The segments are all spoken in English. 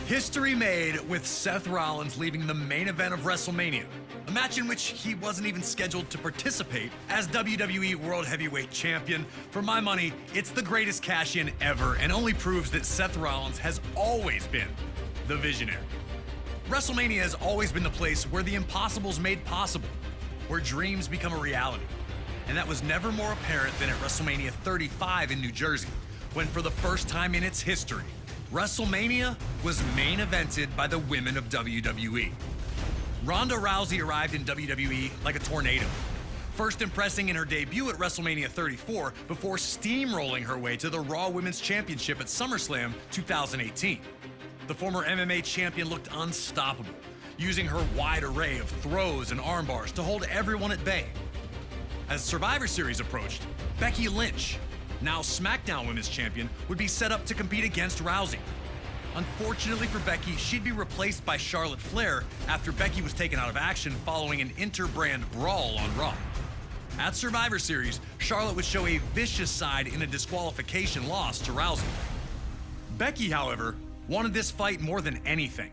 History made with Seth Rollins leaving the main event of WrestleMania, a match in which he wasn't even scheduled to participate as WWE World Heavyweight Champion. For my money, it's the greatest cash-in ever and only proves that Seth Rollins has always been the visionary. WrestleMania has always been the place where the impossible's made possible, where dreams become a reality. And that was never more apparent than at WrestleMania 35 in New Jersey, when for the first time in its history, WrestleMania was main evented by the women of WWE. Ronda Rousey arrived in WWE like a tornado, first impressing in her debut at WrestleMania 34 before steamrolling her way to the Raw Women's Championship at SummerSlam 2018. The former MMA champion looked unstoppable, using her wide array of throws and arm bars to hold everyone at bay. As Survivor Series approached, Becky Lynch, now SmackDown Women's Champion, would be set up to compete against Rousey. Unfortunately for Becky, she'd be replaced by Charlotte Flair after Becky was taken out of action following an inter-brand brawl on Raw. At Survivor Series, Charlotte would show a vicious side in a disqualification loss to Rousey. Becky, however, wanted this fight more than anything.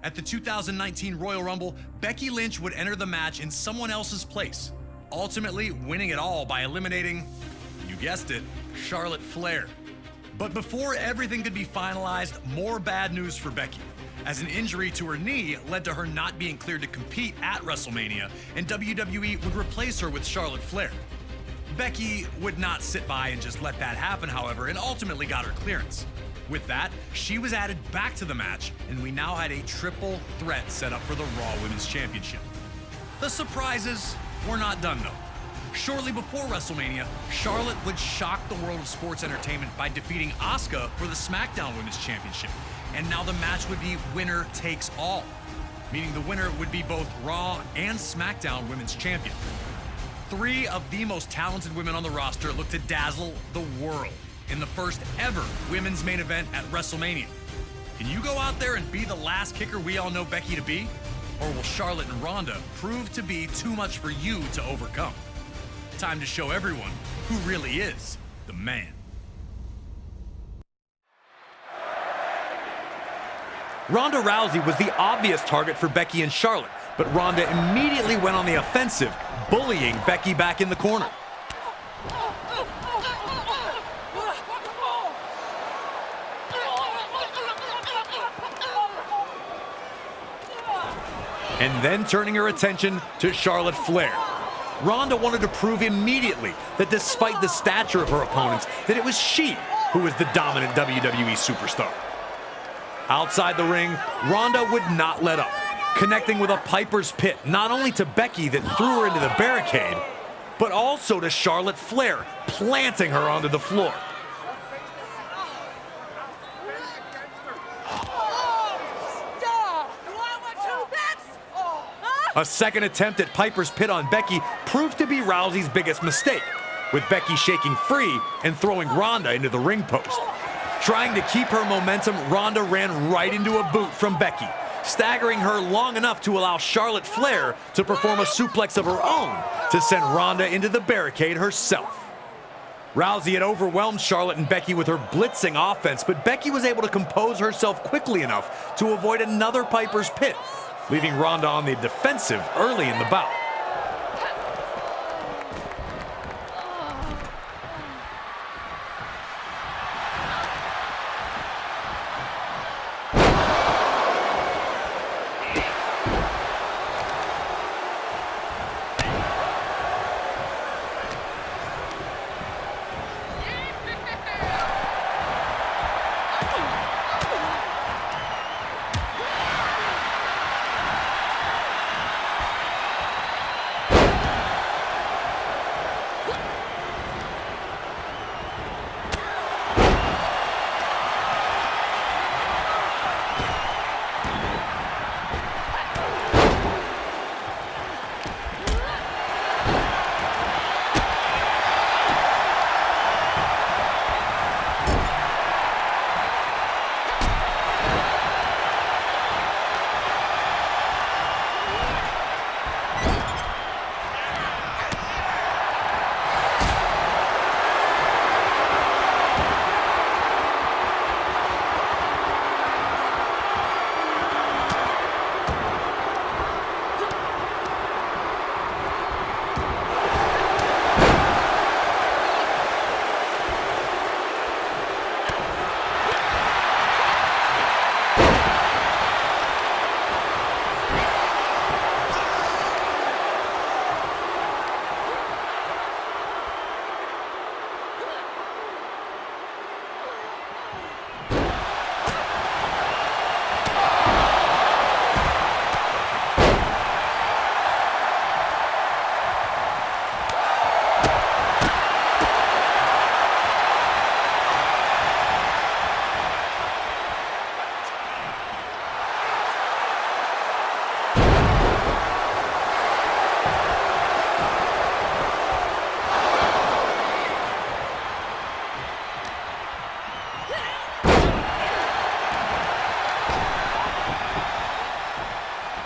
At the 2019 Royal Rumble, Becky Lynch would enter the match in someone else's place, ultimately winning it all by eliminating, you guessed it, Charlotte Flair. But before everything could be finalized, more bad news for Becky, as an injury to her knee led to her not being cleared to compete at WrestleMania, and WWE would replace her with Charlotte Flair. Becky would not sit by and just let that happen, however, and ultimately got her clearance. With that, she was added back to the match, and we now had a triple threat set up for the Raw Women's Championship. The surprises were not done, though. Shortly before WrestleMania, Charlotte would shock the world of sports entertainment by defeating Asuka for the SmackDown Women's Championship. And now the match would be winner takes all, meaning the winner would be both Raw and SmackDown Women's Champion. Three of the most talented women on the roster look to dazzle the world in the first ever women's main event at WrestleMania. Can you go out there and be the last kicker we all know Becky to be? Or will Charlotte and Ronda prove to be too much for you to overcome? Time to show everyone who really is the man. Ronda Rousey was the obvious target for Becky and Charlotte, but Ronda immediately went on the offensive, bullying Becky back in the corner. And then turning her attention to Charlotte Flair. Ronda wanted to prove immediately that despite the stature of her opponents, that it was she who was the dominant WWE superstar. Outside the ring, Ronda would not let up, connecting with a Piper's Pit not only to Becky that threw her into the barricade, but also to Charlotte Flair, planting her onto the floor. A second attempt at Piper's Pit on Becky proved to be Rousey's biggest mistake, with Becky shaking free and throwing Ronda into the ring post. Trying to keep her momentum, Ronda ran right into a boot from Becky, staggering her long enough to allow Charlotte Flair to perform a suplex of her own to send Ronda into the barricade herself. Rousey had overwhelmed Charlotte and Becky with her blitzing offense, but Becky was able to compose herself quickly enough to avoid another Piper's Pit, leaving Ronda on the defensive early in the bout.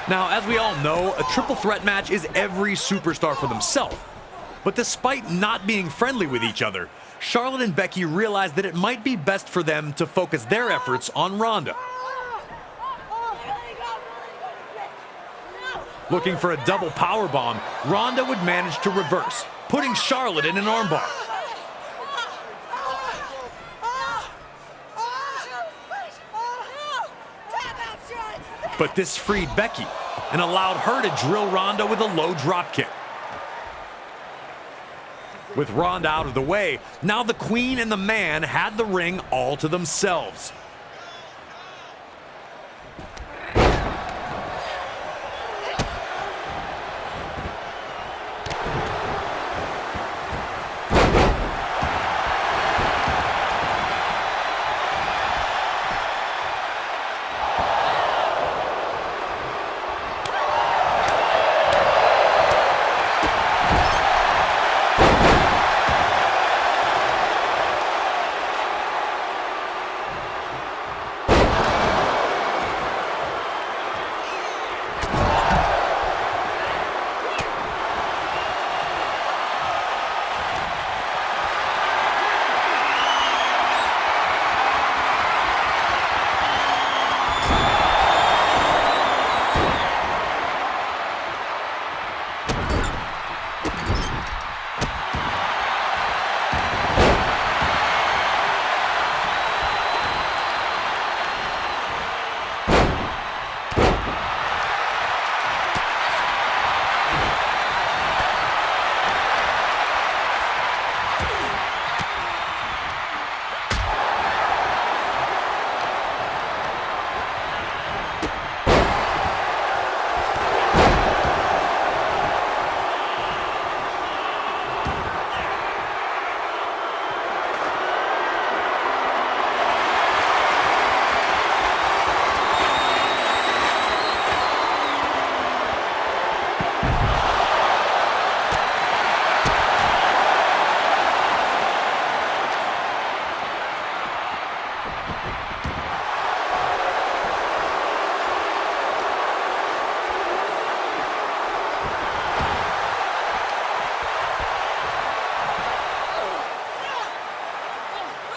Now, as we all know, a triple threat match is every superstar for themselves. But despite not being friendly with each other, Charlotte and Becky realized that it might be best for them to focus their efforts on Ronda. Looking for a double powerbomb, Ronda would manage to reverse, putting Charlotte in an armbar. But this freed Becky and allowed her to drill Ronda with a low drop kick. With Ronda out of the way, now the Queen and the Man had the ring all to themselves.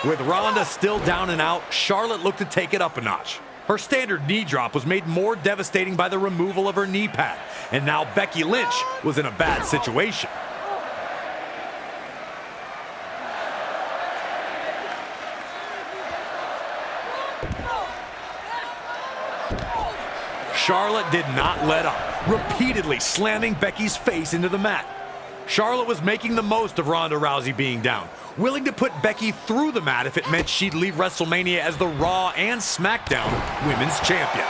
With Ronda still down and out, Charlotte looked to take it up a notch. Her standard knee drop was made more devastating by the removal of her knee pad, and now Becky Lynch was in a bad situation. Charlotte did not let up, repeatedly slamming Becky's face into the mat. Charlotte was making the most of Ronda Rousey being down, willing to put Becky through the mat if it meant she'd leave WrestleMania as the Raw and SmackDown Women's Champion.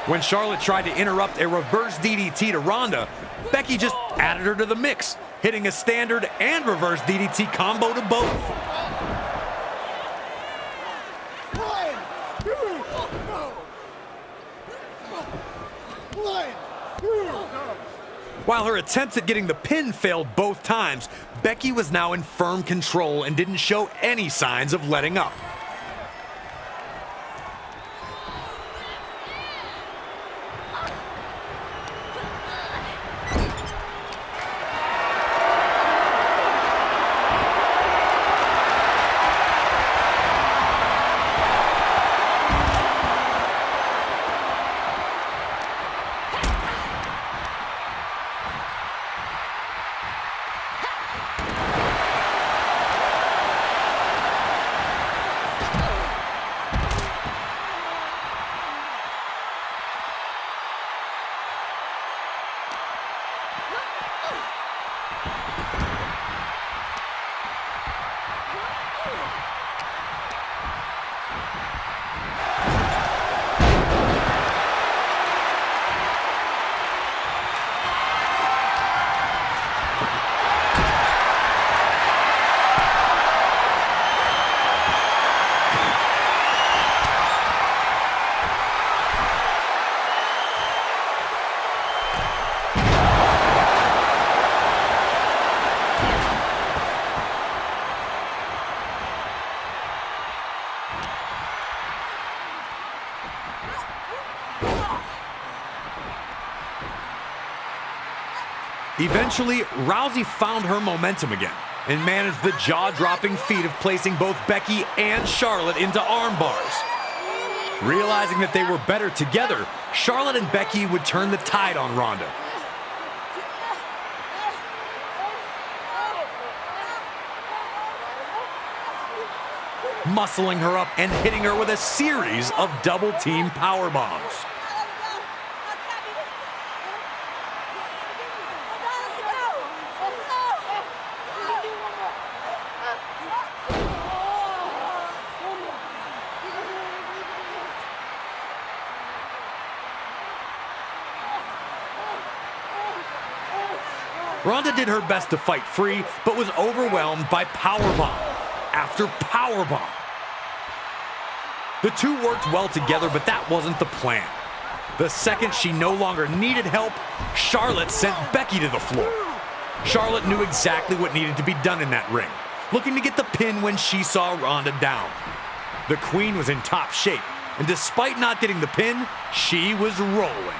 When Charlotte tried to interrupt a reverse DDT to Ronda, Becky just added her to the mix, hitting a standard and reverse DDT combo to both. While her attempts at getting the pin failed both times, Becky was now in firm control and didn't show any signs of letting up. Eventually, Rousey found her momentum again and managed the jaw-dropping feat of placing both Becky and Charlotte into arm bars. Realizing that they were better together, Charlotte and Becky would turn the tide on Ronda. Muscling her up and hitting her with a series of double-team powerbombs. Ronda did her best to fight free, but was overwhelmed by powerbomb after powerbomb. The two worked well together, but that wasn't the plan. The second she no longer needed help, Charlotte sent Becky to the floor. Charlotte knew exactly what needed to be done in that ring, looking to get the pin when she saw Ronda down. The Queen was in top shape, and despite not getting the pin, she was rolling.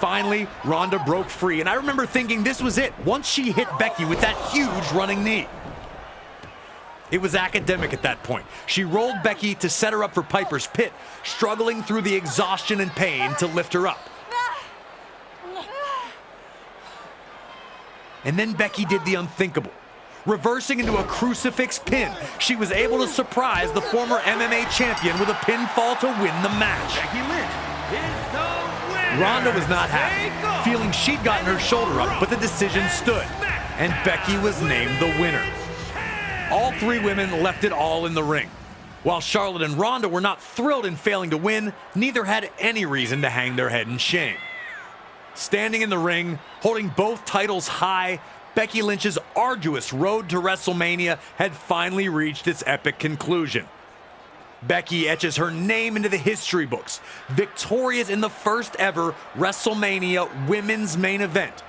Finally, Ronda broke free, and I remember thinking this was it once she hit Becky with that huge running knee. It was academic at that point. She rolled Becky to set her up for Piper's Pit, struggling through the exhaustion and pain to lift her up. And then Becky did the unthinkable. Reversing into a crucifix pin, she was able to surprise the former MMA champion with a pinfall to win the match. Becky Lynch is the winner. Ronda was not happy, feeling she'd gotten her shoulder up, but the decision stood, and Becky was named the winner. All three women left it all in the ring. While Charlotte and Ronda were not thrilled in failing to win, neither had any reason to hang their head in shame. Standing in the ring, holding both titles high, Becky Lynch's arduous road to WrestleMania had finally reached its epic conclusion. Becky etches her name into the history books, victorious in the first ever WrestleMania women's main event,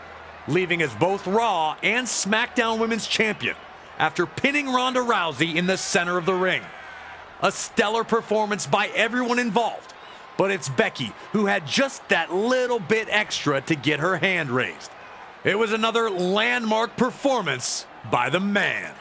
leaving as both Raw and SmackDown Women's Champion after pinning Ronda Rousey in the center of the ring. A stellar performance by everyone involved, but it's Becky who had just that little bit extra to get her hand raised. It was another landmark performance by the man.